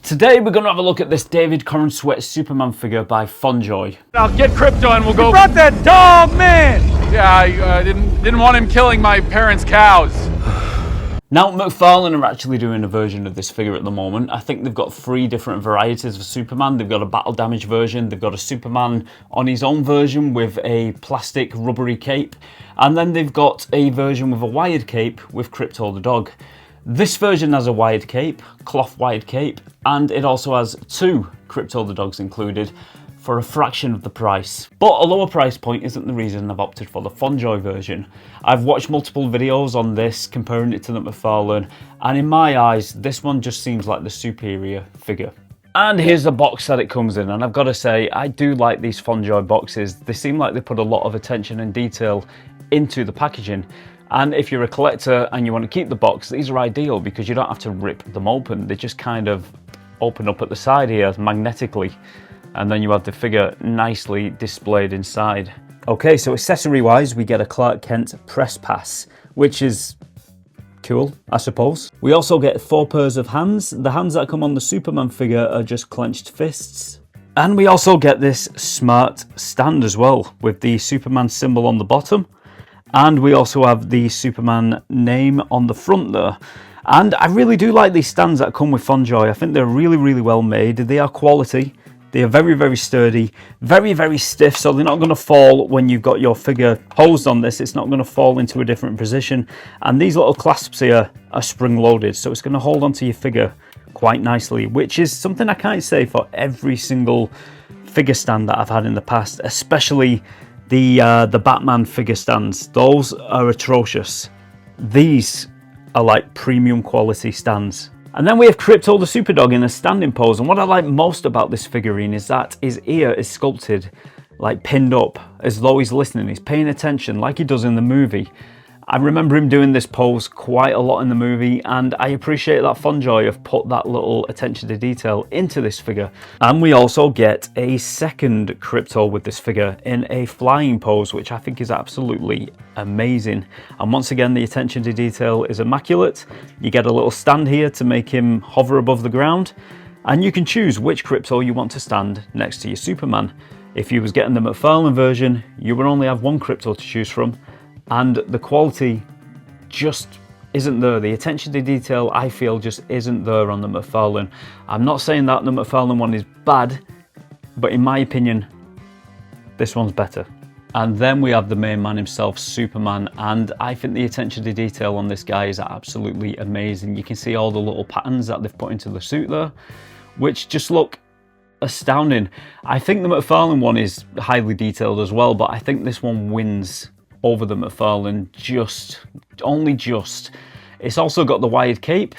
Today we're going to have a look at this David Corenswet Superman figure by Fondjoy. I'll get Crypto and we'll go. You brought that dog, man! Yeah, I didn't want him killing my parents' cows. Now, McFarlane are actually doing a version of this figure at the moment. I think they've got 3 different varieties of Superman. They've got a battle damage version, they've got a Superman on his own version with a plastic rubbery cape, and then they've got a version with a wired cape with Crypto the dog. This version has a wired cape, cloth wired cape, and it also has 2 Crypto the dogs included for a fraction of the price. But a lower price point isn't the reason I've opted for the Fondjoy version. I've watched multiple videos on this, comparing it to the McFarlane, and in my eyes, this one just seems like the superior figure. And here's the box that it comes in, and I've got to say, I do like these Fondjoy boxes. They seem like they put a lot of attention and detail into the packaging. And if you're a collector and you want to keep the box, these are ideal because you don't have to rip them open. They just kind of open up at the side here magnetically, and then you have the figure nicely displayed inside. Okay, so accessory wise, we get a Clark Kent press pass, which is cool, I suppose. We also get 4 pairs of hands. The hands that come on the Superman figure are just clenched fists. And we also get this smart stand as well, with the Superman symbol on the bottom. And we also have the Superman name on the front there. And I really do like these stands that come with Fondjoy. I think they're really, really well made. They are quality. They are very, very sturdy, very, very stiff, so they're not going to fall when you've got your figure posed on this. It's not going to fall into a different position. And these little clasps here are spring-loaded, so it's going to hold onto your figure quite nicely, which is something I can't say for every single figure stand that I've had in the past, especially the Batman figure stands. Those are atrocious. These are like premium quality stands. And then we have Crypto the Superdog in a standing pose, and what I like most about this figurine is that his ear is sculpted, like pinned up, as though he's listening, he's paying attention like he does in the movie. I remember him doing this pose quite a lot in the movie, and I appreciate that Fondjoy have put that little attention to detail into this figure. And we also get a second Crypto with this figure in a flying pose, which I think is absolutely amazing. And once again, the attention to detail is immaculate. You get a little stand here to make him hover above the ground, and you can choose which Crypto you want to stand next to your Superman. If you was getting the McFarlane version, you would only have 1 Crypto to choose from, and the quality just isn't there. The attention to detail, I feel, just isn't there on the McFarlane. I'm not saying that the McFarlane one is bad, but in my opinion, this one's better. And then we have the main man himself, Superman, and I think the attention to detail on this guy is absolutely amazing. You can see all the little patterns that they've put into the suit there, which just look astounding. I think the McFarlane one is highly detailed as well, but I think this one wins over the McFarlane, only just. It's also got the wired cape.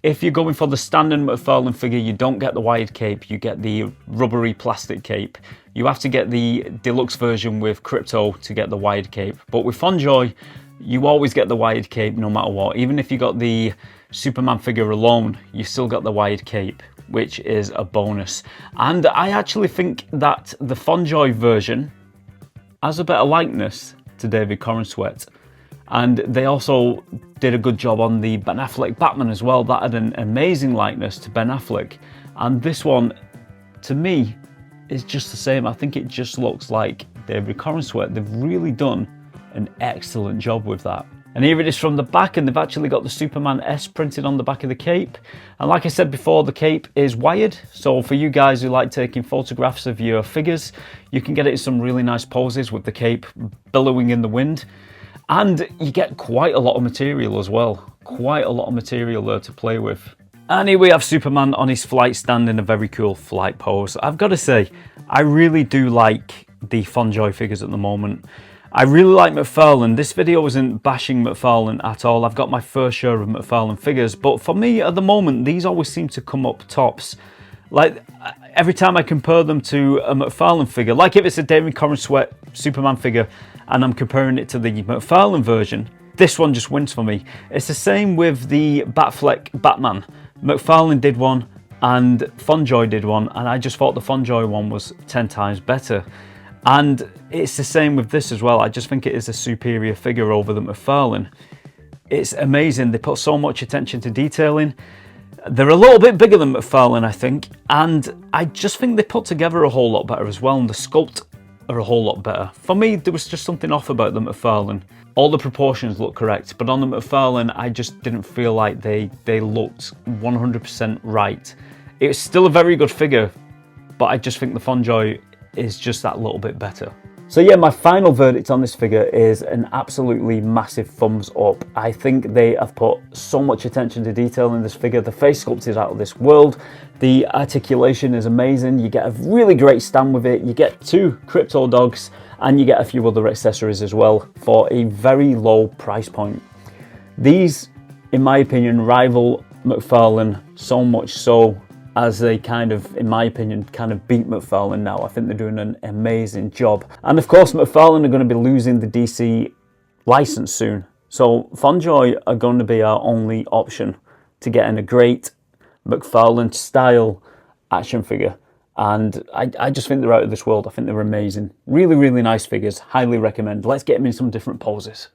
If you're going for the standard McFarlane figure, you don't get the wired cape, you get the rubbery plastic cape. You have to get the deluxe version with Crypto to get the wired cape. But with Fondjoy, you always get the wired cape no matter what. Even if you got the Superman figure alone, you still got the wired cape, which is a bonus. And I actually think that the Fondjoy version has a better likeness to David Corenswet, and they also did a good job on the Ben Affleck Batman as well. That had an amazing likeness to Ben Affleck, and this one to me is just the same. I think it just looks like David Corenswet. They've really done an excellent job with that. And here it is from the back, and they've actually got the Superman S printed on the back of the cape. And like I said before, the cape is wired, so for you guys who like taking photographs of your figures, you can get it in some really nice poses with the cape billowing in the wind. And you get quite a lot of material as well, quite a lot of material there to play with. And here we have Superman on his flight stand in a very cool flight pose. I've got to say, I really do like the Fondjoy figures at the moment. I really like McFarlane. This video isn't bashing McFarlane at all. I've got my fair share of McFarlane figures, but for me at the moment, these always seem to come up tops. Like every time I compare them to a McFarlane figure, like if it's a David Corenswet Superman figure and I'm comparing it to the McFarlane version, this one just wins for me. It's the same with the Batfleck Batman. McFarlane did one and Fondjoy did one, and I just thought the Fondjoy one was 10 times better. And it's the same with this as well. I just think it is a superior figure over the McFarlane. It's amazing. They put so much attention to detailing. They're a little bit bigger than McFarlane, I think, and I just think they put together a whole lot better as well, and the sculpt are a whole lot better. For me, there was just something off about the McFarlane. All the proportions look correct, but on the McFarlane, I just didn't feel like they looked 100% right. It was still a very good figure, but I just think the Fondjoy is just that little bit better. So yeah, my final verdict on this figure is an absolutely massive thumbs up. I think they have put so much attention to detail in this figure. The face sculpt is out of this world. The articulation is amazing. You get a really great stand with it. You get 2 crypto dogs and you get a few other accessories as well for a very low price point. These, in my opinion, rival McFarlane so much so as they kind of, in my opinion, kind of beat McFarlane now. I think they're doing an amazing job. And of course, McFarlane are going to be losing the DC license soon. So Fondjoy are going to be our only option to get in a great McFarlane style action figure. And I just think they're out of this world. I think they're amazing. Really, really nice figures. Highly recommend. Let's get them in some different poses.